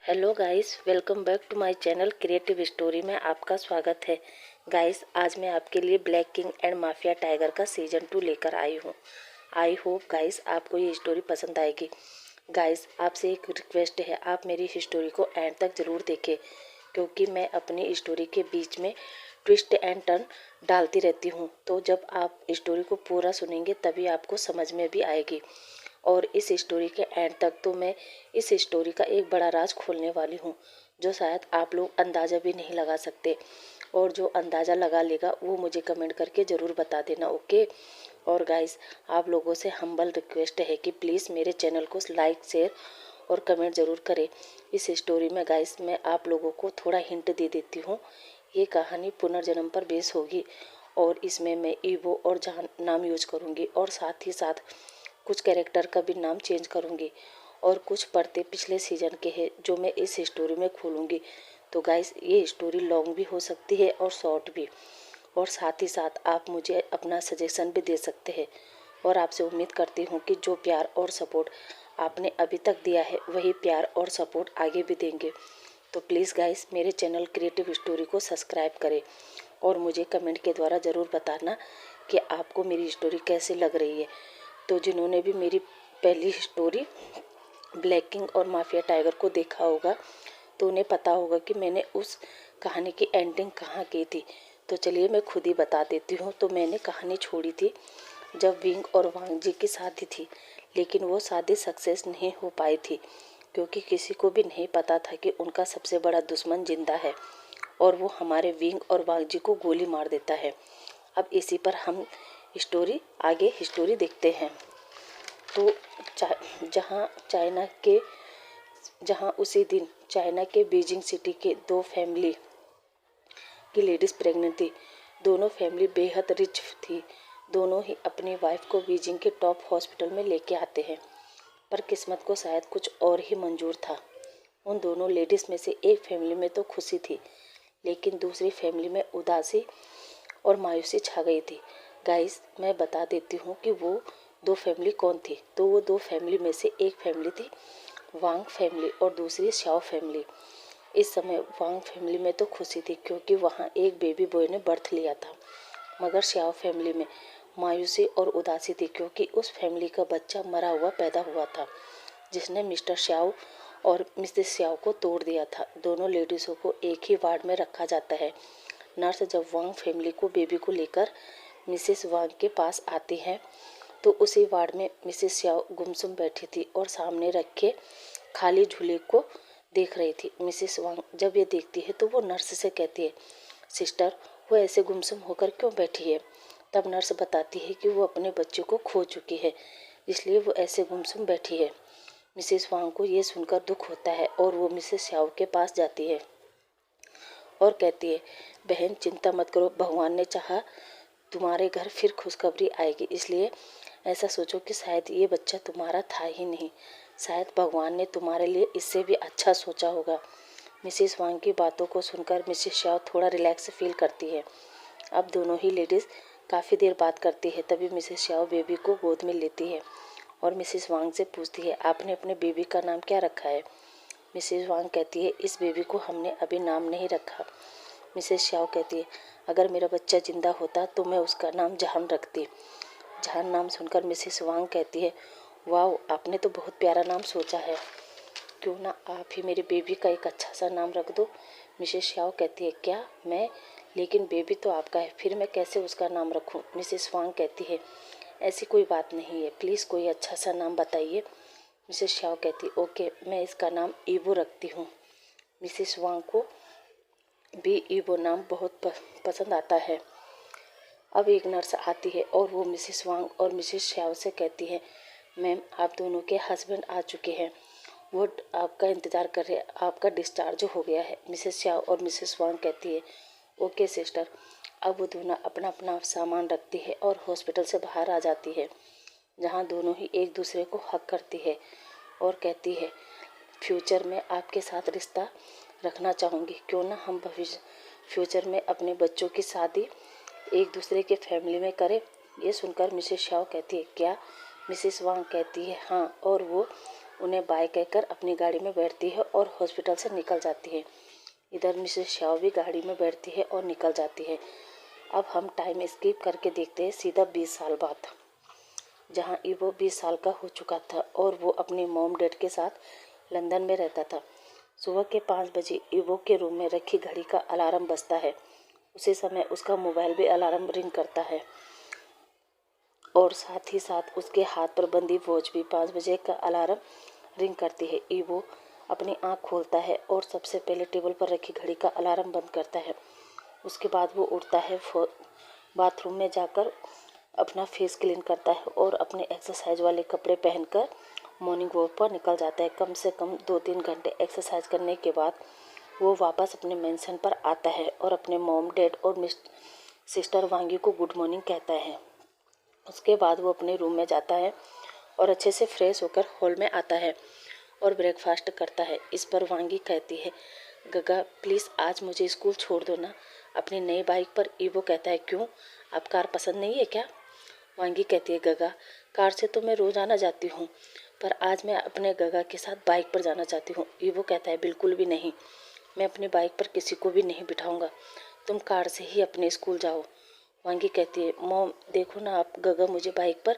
Hello guys, welcome back to my channel creative story में आपका स्वागत है। गाइस, आज मैं आपके लिए black king and mafia tiger का सीजन 2 लेकर आई हूँ। आई होप गाइस आपको ये स्टोरी पसंद आएगी। गाइस, आपसे एक रिक्वेस्ट है, आप मेरी इस स्टोरी को एंड तक ज़रूर देखें, क्योंकि मैं अपनी स्टोरी के बीच में ट्विस्ट एंड टर्न डालती रहती हूँ। तो जब आप स्टोरी को पूरा सुनेंगे तभी आपको समझ में भी आएगी। और इस स्टोरी के एंड तक तो मैं इस स्टोरी का एक बड़ा राज खोलने वाली हूँ, जो शायद आप लोग अंदाज़ा भी नहीं लगा सकते। और जो अंदाज़ा लगा लेगा वो मुझे कमेंट करके ज़रूर बता देना, ओके। और गाइस, आप लोगों से हम्बल रिक्वेस्ट है कि प्लीज़ मेरे चैनल को लाइक, शेयर और कमेंट ज़रूर करें। इस स्टोरी में गाइस मैं आप लोगों को थोड़ा हिंट दे देती हूँ। ये कहानी पुनर्जन्म पर बेस होगी और इसमें मैं ईवो और जहान नाम यूज करूँगी, और साथ ही साथ कुछ कैरेक्टर का भी नाम चेंज करूँगी, और कुछ पर्दे पिछले सीजन के हैं जो मैं इस स्टोरी में खोलूँगी। तो गाइस, ये स्टोरी लॉन्ग भी हो सकती है और शॉर्ट भी, और साथ ही साथ आप मुझे अपना सजेशन भी दे सकते हैं। और आपसे उम्मीद करती हूँ कि जो प्यार और सपोर्ट आपने अभी तक दिया है वही प्यार और सपोर्ट आगे भी देंगे। तो प्लीज़ गाइस, मेरे चैनल क्रिएटिव स्टोरी को सब्सक्राइब करें और मुझे कमेंट के द्वारा ज़रूर बताना कि आपको मेरी स्टोरी कैसी लग रही है। तो जिन्होंने भी मेरी पहली स्टोरी ब्लैक किंग और माफिया टाइगर को देखा होगा तो उन्हें पता होगा कि मैंने उस कहानी की एंडिंग कहाँ की थी। तो चलिए मैं खुद ही बता देती हूँ। तो मैंने कहानी छोड़ी थी जब विंग और वांग जी की शादी थी, लेकिन वो शादी सक्सेस नहीं हो पाई थी, क्योंकि किसी को भी नहीं पता था कि उनका सबसे बड़ा दुश्मन जिंदा है और वो हमारे विंग और वांग जी को गोली मार देता है। अब इसी पर हम आगे हिस्टोरी देखते हैं। तो जहाँ उसी दिन चाइना के बीजिंग सिटी के दो फैमिली की लेडीज प्रेग्नेंट थी। दोनों फैमिली बेहद रिच थी। दोनों ही अपनी वाइफ को बीजिंग के टॉप हॉस्पिटल में लेके आते हैं, पर किस्मत को शायद कुछ और ही मंजूर था। उन दोनों लेडीज में से एक फैमिली में तो खुशी थी, लेकिन दूसरी फैमिली में उदासी और मायूसी छा गई थी। गाइस, मैं बता देती हूँ कि वो दो फैमिली कौन थी। तो वो दो फैमिली में से एक फैमिली थी वांग फैमिली और दूसरी श्याओ फैमिली। इस समय वांग फैमिली में तो खुशी थी, क्योंकि वहाँ एक बेबी बॉय ने बर्थ लिया था। मगर श्याओ फैमिली में मायूसी और उदासी थी, क्योंकि उस फैमिली का बच्चा मरा हुआ पैदा हुआ था, जिसने मिस्टर श्याओ और मिसेस श्याओ को तोड़ दिया था। दोनों लेडीज़ों को एक ही वार्ड में रखा जाता है। नर्स जब वांग फैमिली को बेबी को लेकर मिसेस वांग के पास आती है तो उसी वार्ड में मिसेस श्याओ गुमसुम बैठी थी और सामने रखे खाली झूले को देख रही थी। मिसेस वांग जब ये देखती है तो वो नर्स से कहती है, सिस्टर, वो ऐसे गुमसुम होकर क्यों बैठी है। तब नर्स बताती है कि वो अपने बच्चे को खो चुकी है, इसलिए वो ऐसे गुमसुम बैठी है। मिसेस वांग को ये सुनकर दुख होता है और वो मिसेस श्याओ के पास जाती है और कहती है, बहन चिंता मत करो, भगवान ने चाहा तुम्हारे घर फिर खुशखबरी आएगी, इसलिए ऐसा सोचो कि शायद ये बच्चा तुम्हारा था ही नहीं, शायद भगवान ने तुम्हारे लिए इससे भी अच्छा सोचा होगा। मिसेस वांग की बातों को सुनकर मिसेस शाओ थोड़ा रिलैक्स फील करती है। अब दोनों ही लेडीज़ काफ़ी देर बात करती है। तभी मिसेस शाओ बेबी को गोद में लेती है और मिसेस वांग से पूछती है, आपने अपने बेबी का नाम क्या रखा है। मिसेस वांग कहती है, इस बेबी को हमने अभी नाम नहीं रखा। मिसेस शाओ कहती है, अगर मेरा बच्चा जिंदा होता तो मैं उसका नाम जहान रखती। जहान नाम सुनकर मिसेस वांग कहती है, वाह, आपने तो बहुत प्यारा नाम सोचा है, क्यों ना आप ही मेरे बेबी का एक अच्छा सा नाम रख दो। मिसेस शाओ कहती है, क्या मैं, लेकिन बेबी तो आपका है, फिर मैं कैसे उसका नाम रखूं। मिसेस वांग कहती है, ऐसी कोई बात नहीं है, प्लीज़ कोई अच्छा सा नाम बताइए। मिसेस शाओ कहती है, ओके, मैं इसका नाम ईवो रखती हूँ। मिसेस वांग को भी ईवो नाम बहुत पसंद आता है। अब एक नर्स आती है और वो मिसेस वांग और मिसेस श्याओ से कहती है, मैम, आप दोनों के हस्बैंड आ चुके हैं, वो आपका इंतज़ार कर रहे हैं, आपका डिस्चार्ज हो गया है। मिसेस श्याओ और मिसेस वांग कहती है, ओके सिस्टर। अब वो दोनों अपना अपना सामान रखती है और हॉस्पिटल से बाहर आ जाती है, जहाँ दोनों ही एक दूसरे को हक करती है और कहती है, फ्यूचर में आपके साथ रिश्ता रखना चाहूँगी, क्यों ना हम फ्यूचर में अपने बच्चों की शादी एक दूसरे के फैमिली में करें। ये सुनकर मिसेस शाओ कहती है, क्या। मिसेस वांग कहती है, हाँ, और वो उन्हें बाय कहकर अपनी गाड़ी में बैठती है और हॉस्पिटल से निकल जाती है। इधर मिसेस शाओ भी गाड़ी में बैठती है और निकल जाती है। अब हम टाइम स्किप करके देखते हैं सीधा 20 साल बाद, जहाँ ईवो 20 साल का हो चुका था और वो अपने मॉम डैड के साथ लंदन में रहता था। सुबह के 5 बजे ईवो के रूम में रखी घड़ी का अलार्म बजता है। उसी समय उसका मोबाइल भी अलार्म रिंग करता है और साथ ही साथ उसके हाथ पर बंदी वॉच भी 5 बजे का अलार्म रिंग करती है। ईवो अपनी आंख खोलता है और सबसे पहले टेबल पर रखी घड़ी का अलार्म बंद करता है। उसके बाद वो उठता है, बाथरूम में जाकर अपना फेस क्लीन करता है और अपने एक्सरसाइज वाले कपड़े पहनकर मॉर्निंग वॉक पर निकल जाता है। कम से कम 2-3 घंटे एक्सरसाइज करने के बाद वो वापस अपने मेंशन पर आता है और अपने मॉम डैड और सिस्टर वांगी को गुड मॉर्निंग कहता है। उसके बाद वो अपने रूम में जाता है और अच्छे से फ्रेश होकर हॉल में आता है और ब्रेकफास्ट करता है। इस पर वांगी कहती है, गगा प्लीज़ आज मुझे स्कूल छोड़ दो ना, अपनी नई बाइक पर। ईवो कहता है, क्यों, आप कार पसंद नहीं है क्या? वांगी कहती है, गगा कार से तो मैं रोज़ आना जाती हूँ, पर आज मैं अपने गगा के साथ बाइक पर जाना चाहती हूँ। ईवो कहता है, बिल्कुल भी नहीं, मैं अपनी बाइक पर किसी को भी नहीं बिठाऊंगा, तुम कार से ही अपने स्कूल जाओ। वांगी कहती है, मॉम देखो ना, आप गगा मुझे बाइक पर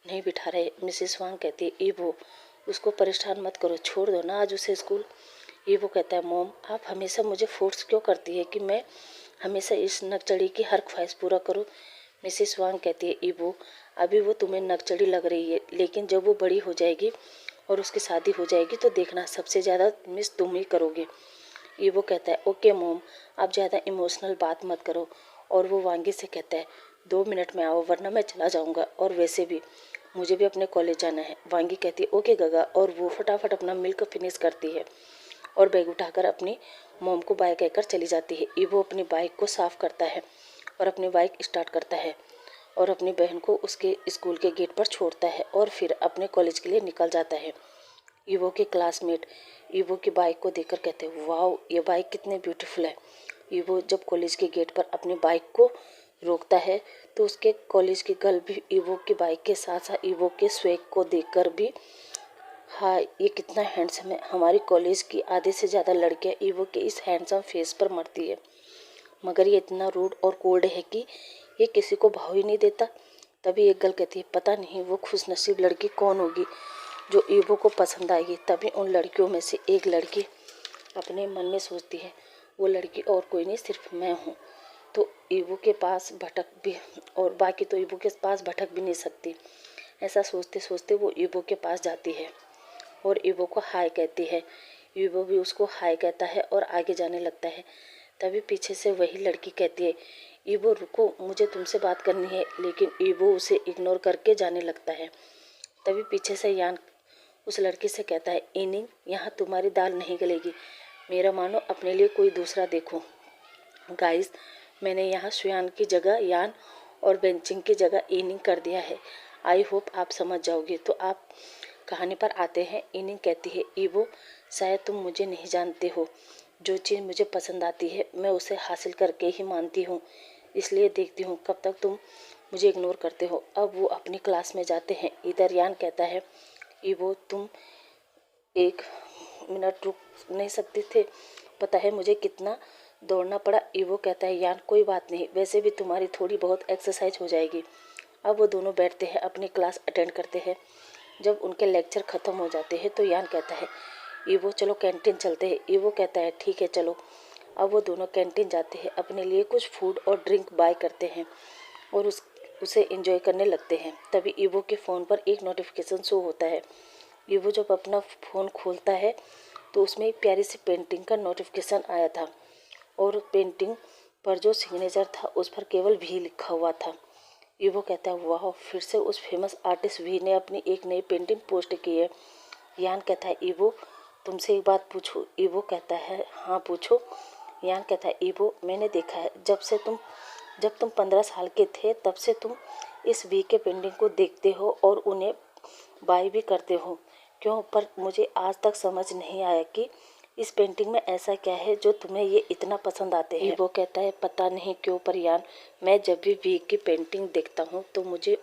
नहीं बिठा रहे। मिसेस वांग कहती है, ईवो उसको परेशान मत करो, छोड़ दो ना आज उसे स्कूल। ईवो कहता है, मॉम आप हमेशा मुझे फोर्स क्यों करती है कि मैं हमेशा इस नकचड़ी की हर ख्वाहिश पूरा करूं। मिसेस वांग कहती है, ईवो अभी वो तुम्हें नकचड़ी लग रही है, लेकिन जब वो बड़ी हो जाएगी और उसकी शादी हो जाएगी तो देखना सबसे ज़्यादा मिस तुम ही करोगे। ईवो कहता है, ओके मॉम आप ज़्यादा इमोशनल बात मत करो। और वो वांगी से कहता है, 2 मिनट में आओ वरना मैं चला जाऊंगा, और वैसे भी मुझे भी अपने कॉलेज जाना है। वांगी कहती है, ओके गगा, और वो फटाफट अपना मिल्क फिनिश करती है और बैग उठाकर अपनी मॉम को बाय कहकर चली जाती है। ईवो अपनी बाइक को साफ करता है और अपनी बाइक स्टार्ट करता है और अपनी बहन को उसके स्कूल के गेट पर छोड़ता है और फिर अपने कॉलेज के लिए निकल जाता है। ईवो के क्लासमेट ईवो की बाइक को देखकर कहते हैं, वाह ये बाइक कितनी ब्यूटीफुल है। ईवो जब कॉलेज के गेट पर अपनी बाइक को रोकता है तो उसके कॉलेज की गर्ल भी ईवो की बाइक के साथ साथ ईवो के स्वैग को देखकर भी, हाँ ये कितना हैंडसम है। हमारी कॉलेज की आधे से ज़्यादा लड़कियां ईवो के इस हैंडसम फेस पर मरती है, मगर ये इतना रूड और कोल्ड है कि ये किसी को भाव ही नहीं देता। तभी एक गर्ल कहती है, पता नहीं वो खुशनसीब लड़की कौन होगी जो ईवो को पसंद आएगी। तभी उन लड़कियों में से एक लड़की अपने मन में सोचती है, वो लड़की और कोई नहीं सिर्फ मैं हूँ, तो ईवो के पास भटक भी, और बाकी तो ईवो के पास भटक भी नहीं सकती। ऐसा सोचते सोचते वो ईवो के पास जाती है और ईवो को हाय कहती है। ईवो भी उसको हाय कहता है और आगे जाने लगता है। तभी पीछे से वही लड़की कहती है, ईवो रुको मुझे तुमसे बात करनी है, लेकिन ईवो उसे इग्नोर करके जाने लगता है। तभी पीछे से यान उस लड़की से कहता है, इनिंग यहाँ तुम्हारी दाल नहीं गलेगी, मेरा मानो अपने लिए कोई दूसरा देखो। गाइस मैंने यहाँ सुयान की जगह यान और बेंचिंग की जगह इनिंग कर दिया है, आई होप आप समझ जाओगे। तो आप कहानी पर आते हैं। इनिंग कहती है, ईवो शायद तुम मुझे नहीं जानते हो, जो चीज़ मुझे पसंद आती है मैं उसे हासिल करके ही मानती हूँ, इसलिए देखती हूँ कब तक तुम मुझे इग्नोर करते हो। अब वो अपनी क्लास में जाते हैं। इधर यान कहता है, ईवो तुम 1 मिनट रुक नहीं सकते थे, पता है मुझे कितना दौड़ना पड़ा। ईवो कहता है, यान कोई बात नहीं, वैसे भी तुम्हारी थोड़ी बहुत एक्सरसाइज हो जाएगी। अब वो दोनों बैठते हैं, अपनी क्लास अटेंड करते हैं। जब उनके लेक्चर ख़त्म हो जाते हैं तो यान कहता है, ईवो चलो कैंटीन चलते हैं। ईवो कहता है, ठीक है चलो। अब वो दोनों कैंटीन जाते हैं, अपने लिए कुछ फूड और ड्रिंक बाय करते हैं और उसे एंजॉय करने लगते हैं। तभी ईवो के फ़ोन पर एक नोटिफिकेशन शो होता है। ईवो जब अपना फ़ोन खोलता है तो उसमें एक प्यारी सी पेंटिंग का नोटिफिकेशन आया था और पेंटिंग पर जो सिग्नेचर था उस पर केवल वी लिखा हुआ था। ईवो कहता है, वाह फिर से उस फेमस आर्टिस्ट वी ने अपनी एक नई पेंटिंग पोस्ट की है। यान कहता है, ईवो तुमसे एक बात पूछूं? ईवो कहता है, हाँ पूछो। यान कहता है, ईवो मैंने देखा है जब तुम 15 साल के थे तब से तुम इस वी के पेंटिंग को देखते हो और उन्हें बाय भी करते हो, क्यों? पर मुझे आज तक समझ नहीं आया कि इस पेंटिंग में ऐसा क्या है जो तुम्हें ये इतना पसंद आते हैं। ईवो कहता है, पता नहीं क्यों पर यान मैं जब भी वी की पेंटिंग देखता हूँ तो मुझे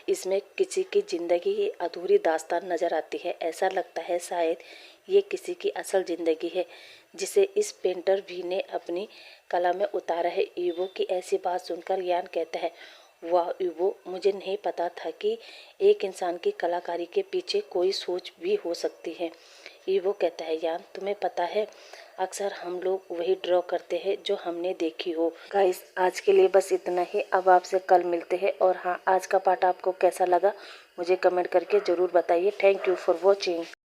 इसमें किसी की ज़िंदगी की अधूरी दास्तान नज़र आती है। ऐसा लगता है शायद ये किसी की असल ज़िंदगी है जिसे इस पेंटर भी ने अपनी कला में उतारा है। ईवो की ऐसी बात सुनकर यान कहता है, वाह ईवो, मुझे नहीं पता था कि एक इंसान की कलाकारी के पीछे कोई सोच भी हो सकती है। ईवो कहता है, यान तुम्हें पता है अक्सर हम लोग वही ड्रॉ करते हैं जो हमने देखी हो। गाइस, आज के लिए बस इतना ही। अब आपसे कल मिलते हैं। और हाँ, आज का पार्ट आपको कैसा लगा मुझे कमेंट करके ज़रूर बताइए। Thank you for watching.